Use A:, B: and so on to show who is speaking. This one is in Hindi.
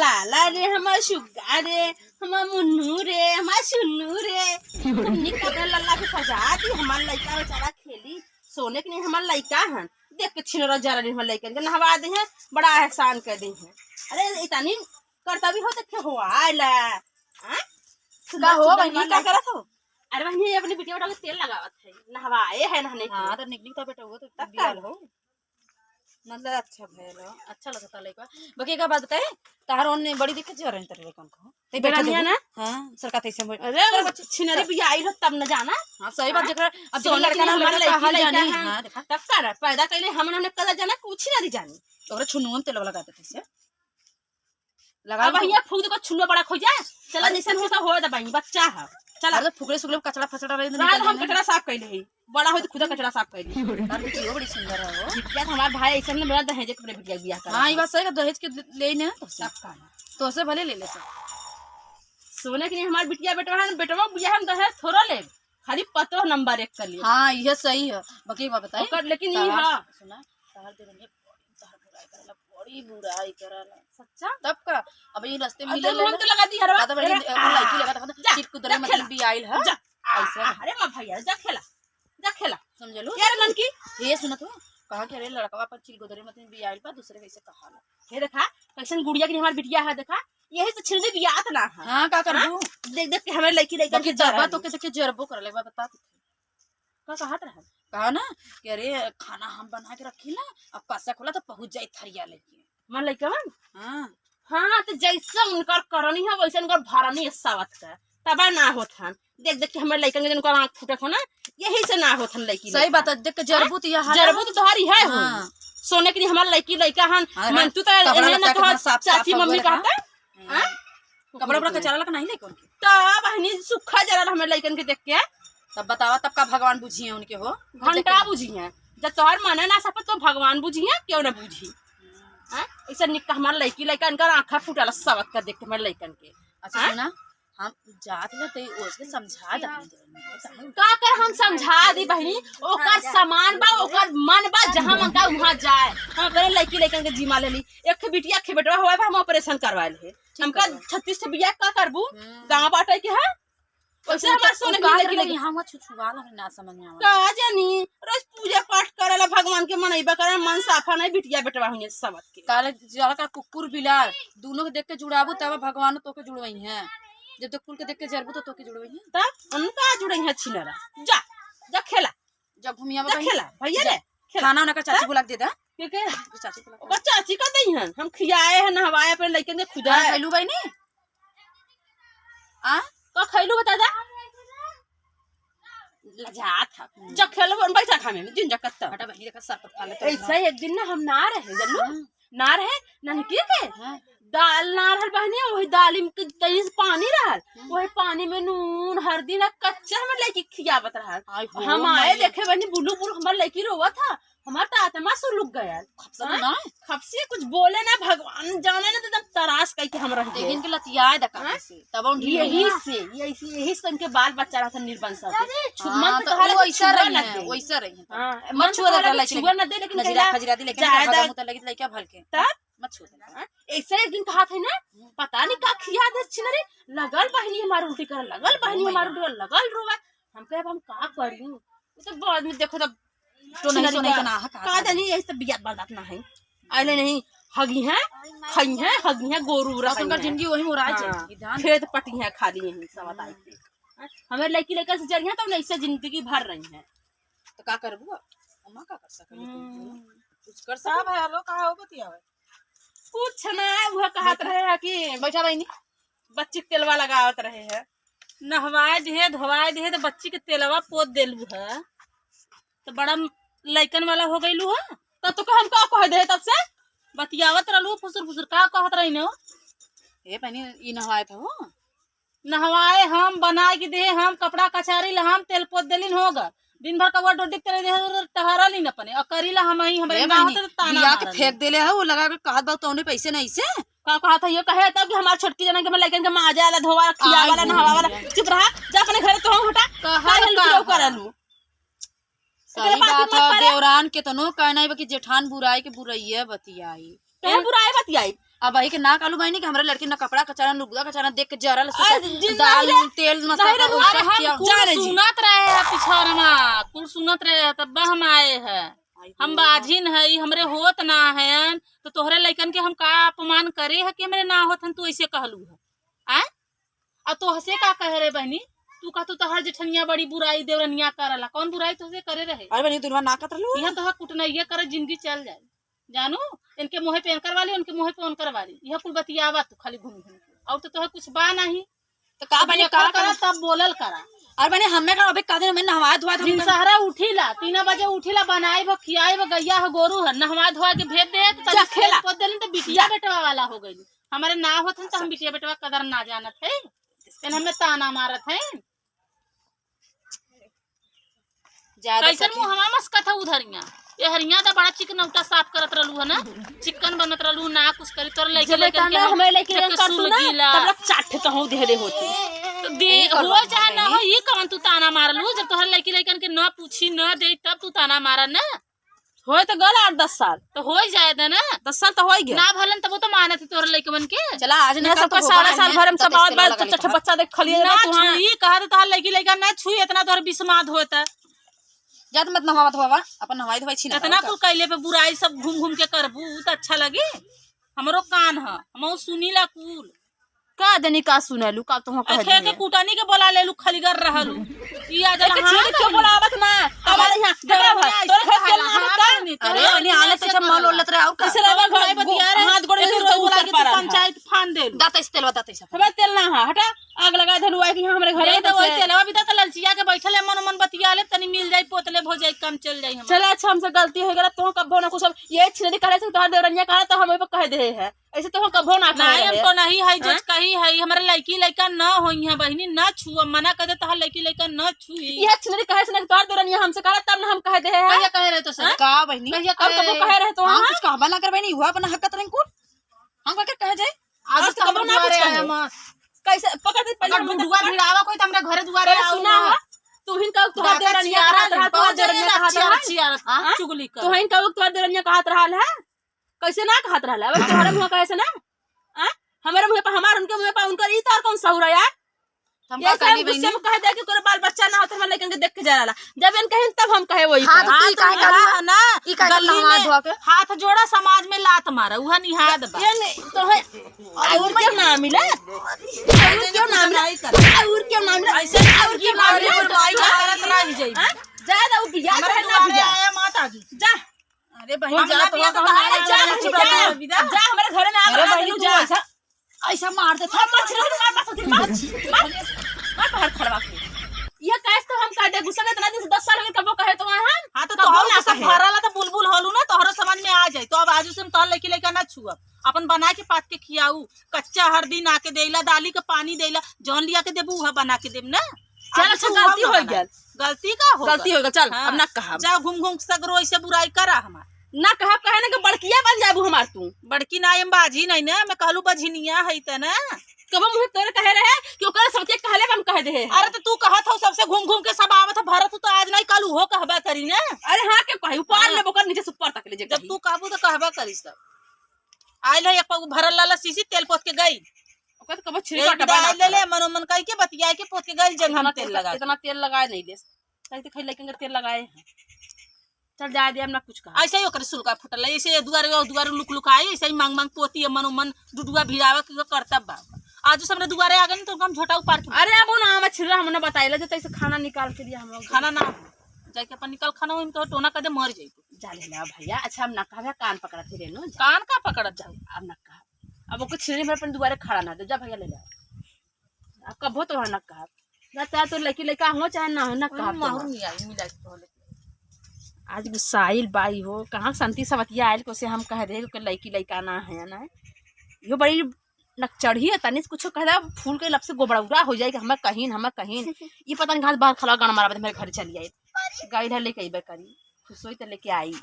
A: लाला रे हमार सुग्गा रे हमार मुन्नू रे हमार सुन्नू रे हमने कदर लल्ला के सजा दी। हमार लड़का बेचारा खेली सोने के नहीं हमार लड़का है देख के छिनरा जरा नहीं हमार लड़का के नहवा दे हैं बड़ा एहसान कर दी है। अरे इतनी करता भी हो तो क्या हुआ आला हां का हो बहनी का करत हो। अरे बहनी अपनी बिटिया बेटा के तेल लगावत है नहवाए है नहने
B: हां तो निकली तो बेटा वो तो बियाल हो मतलब अच्छा भैलो अच्छा लगता लइका बाकी का बात बताए तार ओने बड़ी दिक्कत जर रही तेरे कौन को ते बैठा दे ना हां सरका तैसे
A: अरे बच्ची छिनरी भी आई हो तब न जाना।
B: हां सही बात जकरा अब
A: जो लड़का ना हमार लड़का जानी
B: हां देखा
A: तब सारा पैदा कइले हमने कदा जाना कुछ ना दी जानी
B: तोरे छुनुन तेल लगा देते से
A: लगा भैया फूक दे छुनो बड़ा खो जाए चला निसन होता हो द भाई बच्चा है चला
B: तो फुकरे सुगले कचड़ा फचड़ा रही
A: रात हम कचड़ा साफ कइले है बड़ा हो तो खुदा कचड़ा साफ कइले
B: और बिटिया बड़ी सुंदर है वो
A: बिटिया हमार भाई ऐसा ने बड़ा दहेज के बिटिया बियाह कर।
B: हां ई बात सही है दहेज के ले ने तो
A: सब का
B: तो से भले ले ले सब
A: सोने के लिए हमार बिटिया बेटवा बियाह हम दहेज थोड़ा ले खाली पतो नंबर 1 कर लिए।
B: हां ये सही है बाकी बात बताई
A: लेकिन ये हां
B: सुना तार दे बनी बड़ी बुराई करला
A: सच्चा
B: तब का अब ये रास्ते में मिले
A: हम तो लगा दी हरवा
B: तो बड़ी लड़की लगा था चिट कुदरे मतलब भी आइल है
A: ऐसा। अरे मां भैया जा खेला
B: समझ लो
A: यार लड़की
B: ये सुना तो कहा कि अरे लड़का पर चिल कुदरे मतलब भी आइल पर दूसरे कैसे कहा
A: ये देखा कैसन गुड़िया की हमार बिटिया है देखा यही तो छिलने बियाह ना है।
B: हां का करबू
A: देख देख के हमारे लड़की
B: के जरबा तो के जरबो कर ले बता
A: का कहत रहा
B: कहा ना कि अरे खाना हम बना के रखी ना अब पासा खोला तो पहुंच जाई थरिया लेके
A: मन लइका
B: हां
A: हां तो जैसा उनकर करनी है वैसे उनकर भरनी है सावत का तबा ना होत हम देख देख के हमारे लइकन के जिनको आंख फूटत हो ना यही से ना होत हम लइकी
B: सही बात है देख के जरबू तो यहां
A: जरबू तो तोहरी है हो सोने के लिए हमारे लइकी लइका हन मन तू तो एने ना तो चाची मम्मी कहता हां
B: कपड़ा बड़ा कचरा लग नहीं ले कौन
A: तब बहनी सुखा जरा हमारे लइकन के देख के
B: तब बतावा तब का भगवान बुझिए उनके हो
A: घंटा बुझिए जब तोहर माने ना सके तो भगवान बुझिए क्यों ना बुझी हां ऐसा निक हमार लड़की लड़का इनका आंखा फूटल सबक कर देख के हमार लड़कन के।
B: अच्छा सुना हम जात ना ते उसके समझा दे
A: का कर हम समझा दी बहनी ओकर सामान बा ओकर मन बा जहां मन का वहां जाए हम अपने लड़की लड़कन के जिम्मा ले ली एक बिटिया के बेटवा होए हम ऑपरेशन करवाए ले हमका 36 से बियाह का करबू गांव बाटे के है वैसे हमार सोने की लड़की
B: यहां मत छुछुवाला ना समझ में आवे
A: का जानी रोज पूजा पाठ करेला भगवान के मनैबा करे मन साफा नहीं बिटिया बेटवा हुई सबत के
B: काले जला का कुकुर बिलार दोनों के देख के जुड़ाबू तब भगवान तो के जुड़वई है जब तक कुल के देख के जरबू तो के जुड़वई है
A: तब उनका जुड़ई है छिनरा जा जा खेला
B: जब घुमिया
A: जा खेला भैया रे
B: खाना ना का चाची बुला दे दा
A: के चाची बुला चाची का दई हन हम खियाए हैं नहवाए पे लइकन के खुदा
B: खैलू भाई ने आ
A: का खैलू बता दा लजा था जब खेलो बन बैठा खाने में जिन जकत
B: हटा बहनी देखा सरपत खा ले
A: ऐसा एक दिन ना हम ना रहे जल्लू ना रहे ना के दाल ना रहल बहनी वही दाली में तनी से पानी रहल वही पानी में नून हल्दी ना कच्चा हम लड़की खियावत रहल हम आए देखे बहनी बुलू बुलू हमार लड़की रोवा था हमारा आत्मा से लुक गया खपसी कुछ बोले ना भगवान जाने ना एकदम तरास कह के हम रह गए
B: इनके लतियाए दका तब
A: यही से उनके बाल बच्चा रहता निर्वंश
B: मन तो हाल वैसा रही मत छुआ दे
A: छुआ ना दे लेकिन
B: नजरा खजरा दे लेकिन ज्यादा मुत लगी लइका भल के
A: तब
B: मत छुआ
A: ऐसे एक दिन कहा था ना पता नहीं का खिया दे छिनरे लगल बहनी हमार उल्टी कर लगल बहनी हमार उल्टी लगल रोवा हम कहे अब हम का करूं तो बाद में देखो तब
B: तो नहीं सुने का ना
A: का जानी ऐसे बिया बर्दाश्त ना है आले नहीं हगी है खई है हगी है गोरू रहा
B: उनका जिंदगी वही में उड़ाए जाए
A: खेत पटी है खाली यही सब बताई हमें लड़की लेकर से जरिया तो ऐसे जिंदगी भर रही है
B: तो का करबू अम्मा का कर सकली कुछ कर सब है लो का हो बतियावे
A: कुछ ना वो कहत रहे है कि
B: बैठा बहनी
A: बच्ची के तेलवा लगावत रहे है नहवाए दिए धोवाए दिए तो बच्ची के तेलवा पोत देलू है तो बड़ा लइकन वाला हो गईलू है तब तो हम का कह दे तब से बतियावत रहलू फुसुर फुसुर का कहत रही न
B: ए बहनी ई नहवाए था हो
A: नहवाए हम बना के दे हम कपड़ा कचारी ला हम तेल पोत देलिन होगा दिन भर का डोडी करे दे टहरलिन अपने और करीला हम ही हमरे ना होते ताना
B: बिया के फेंक देले है वो लगा के कहत बा तौने पैसे नहीं से
A: का कहा था ये कहे तब कि हमार छोटकी जना के मैं लइकन के माजा वाला धोवा खिया वाला नहवा वाला चुप रहा जा अपने घर तो हटा कहा करलू
B: सही बात है देवरान के तनो कहना है कि जेठान बुराई के बुराई है बतियाई
A: तो बुराई बतियाई
B: अब वही के ना कालू बहनी कि हमरा लड़की ना कपड़ा कचाना लुगदा कचाना देख के जरल
A: जिंदा
B: दाल तेल मसाला
A: अरे हम
B: किया
A: कुल सुनत रहे हैं पिछड़मा, कुल सुनत रहे हैं तब हम आए हैं। हम बाझिन है हमरे होत ना है तो तोहरे लइकन के हम का अपमान करे है कि हमरे ना होत हन, तू ऐसे कहलू है आ? और तो हसे का कहे रे बहनी, तू का तो हर जेठनिया बड़ी बुराई देवरनिया करला, कौन बुराई तुझे करे रहे?
B: अरे बहनी तू ना कत रहलू
A: यह तो कुटनैया करे जिंदगी चल जाए, जानू इनके मुँह पे एनकर वाली उनके मुँह पे ओनकर वाली, यह कुल बतियावा तू खाली घूम घूम के, और तो तोहे कुछ बा नहीं
B: तो का बहनी का
A: करा तब बोलल करा।
B: अरे बहनी हमें का अबे का दिन में नहवा धोआ
A: दिन सहरा उठीला 3 बजे उठीला बनाई वो खियाई वो गैया है गोरू है नहवा धोआ के भेज दे तो खेला को देली तो बिटिया बेटवा वाला हो गई। हमारे ना होत तो हम बिटिया बेटवा कदर ना जानत है, तेन हमें ताना मारत है कैसे मुँह हमा मस्का था उधरिया ये हरिया तो बड़ा चिकन उल्टा साफ करत रहलू है ना, चिकन बनत रहलू ना कुछ करी तोर लइके लेकर के हमें लेके कर तू ना तब लोग चाट कहूं दे दे होती तो दे हो चाहे ना हो ये कौन तू ताना मारलू, जब तोहर लइके लेकर के ना पूछी ना दे तब तू ताना मारा ना,
B: हो तो गल 8-10 साल
A: तो हो जाए था ना,
B: 10 साल तो हो गया
A: ना भलन तब वो तो मानत तोहर लइके बन के
B: चला आज ना
A: सबका सारा साल भर हम सब बात चट्टा बच्चा देख खलिए ना तू ई कहा तो तोहर लइके लेकर ना छुई इतना तोहर बिस्माद होता
B: जा मत नहावा धोवा अपन नहाई धोई छी
A: इतना कुल कैले पे बुराई सब घूम घूम के करबू तो अच्छा लगे, हमरो कान है हम सुनीला कुल
B: का देनी का सुनलू का तो कह
A: खे के कुटानी के बोला लेलू खलीगर रहलू ई आ जला हां
B: के बोलावत ना हमारे यहां देवरा भाई तोरे घर के ना का अरे ओनी आले तो सब माल ओलत रहे और कैसे रहा घर बतिया रे हाथ गोड़ में तो बोला के पंचायत फान दे दाता इस तेल बताते सब हमें तेल ना हटा आग लगा धनुआ कि हमरे घरे तो वही तेलवा भी तो ललचिया के बैठल है मन मन बतिया ले तनी मिल जाई पोतले हो जाई काम चल जाई हम चला अच्छा हमसे गलती हो गला तो कब ना कुछ सब ये छिनरी करे से तोहर देवरनिया कहा तो हम पे कह दे है ऐसे तो कब ना नहीं हमको नहीं है जज कही है हमारे लड़की लड़का न होई है बहनी न छुआ मना कर दे तोहर लड़की लड़का न छुई यह छिनरी कहे से तोहर देवरनिया हमसे कहा तब ना हम कह दे है कहिया कह रहे तो सर का बहनी कहिया कह रहे तो हम कुछ कहबा ना कर बहनी हुआ अपना हक तन को हम का कह जाए आज तो कब ना कुछ कहे कैसे पकड़ दे पहले बुढ़वा भिड़ावा कोई हमरे घरे दुआरे सुना तू हिन का तोहर देवरनिया कहा तो देवरनिया कहा चुगली कर तू हिन का तोहर देवरनिया कहा रहल है कैसे ना कहत रहल अब तोहरे मुंह कैसे ना हमारे मुंह पे हमार उनके मुंह पे उनकर ई तार कौन सहुरा यार हम का कहनी बहनी सब कह दे कि तोरे बाल बच्चा ना होत हम लेकिन देख के जाला जब इन कहिन तब हम कहे वही हां तू काहे कहला ना ई का हाथ धो के हाथ जोड़ा समाज में लात मारा उहा निहाद बा ये तो है और क्यों ना मिले और क्यों ना मिले और क्यों ना मिले ऐसे और क्यों ना मिले बुरवाई करत रह जाई जा दा उ बिया है ना बिया आया माता जी जा अरे बहन जा तो जा हमारे घर में आ बहन जा ऐसा मार दे था बाहर खड़वा के ये कैसे तो हम कह दे गुस्सा में इतना दिन से 10 साल में कबो कहे तो हम हां तो हम ना सब भराला तो बुलबुल होलू ना तोहरा समझ में आ जाई तो अब आजू से हम तोहर लेके लेके ना छुआ अपन बना के पात के खियाऊ कच्चा हरदी ना के देला दाली के पानी देला जौन लिया के देबू उहा बना के देब ना चल अच्छा गलती हो गया गलती का हो गलती हो गया चल अब ना कहा जा घूम घूम सगरो ऐसे बुराई करा हमार ना कहा कहे ना कि बड़किया बन जाबू हमार तू बड़की ना हम बाजी नहीं ना मैं कहलू बझनिया है त ना कब मुझे तोरे कहे रहे कि ओकर सबके कहले हम कह दे अरे तो तू कहत हो सबसे घूम घूम के सब आवत भरत तो आज नहीं कल हो कहबा करी ना अरे हां के कहि ऊपर ले बोकर नीचे से ऊपर तक ले जब तू कहबू तो कहबा करी सब आइल है एक भरल लाला सीसी तेल पोत के गई ओकर कब छिड़ी काटा ले ले मनो मन कह के बतिया के पोत के गई जंग तेल लगा इतना तेल लगाए नहीं दे कैसे खइ लेकिन तेल लगाए चल जा दे हम ना कुछ कहा ऐसे ही ओकर सुलका फुटल ऐसे दुआरे लुक लुकाई ऐसे ही मांग मांग पोती मनो मन डुडुआ भिड़ावा के करतब बा आज हमरे दुआरे आ गए तो हम झोटा उपार के अरे अब ना हम छिरा हमने बताइला जे तैसे खाना निकाल के दिया हम लोग खाना ना जाके अपन निकाल खाना हम तो टोना कदे मर जाई जा ले ना भैया अच्छा हम ना कहबे कान पकड़ा थे रे नो कान का पकड़त जा अब ना कहा अब ओके छिरे में अपन दुआरे खड़ा ना दे जा भैया ले ले अब कबो तो ना कहा ना तो लड़की लड़का हो चाहे ना हो ना कहा माहौल नहीं आई मिला तो आज गुस्साइल बाई हो कहाँ शांति सवतिया आयल को से हम कह दे कि लड़की लड़का ना है ना यो बड़ी नकचढ़ी है तनिस कुछ कह दे फूल के लब से गोबड़ा हो जाएगा हमें कहीं ये पता नहीं घास बाहर खला गाना मारा मेरे घर चली आई गाड़ी लेके अबे करी खुश होई तो लेके आई।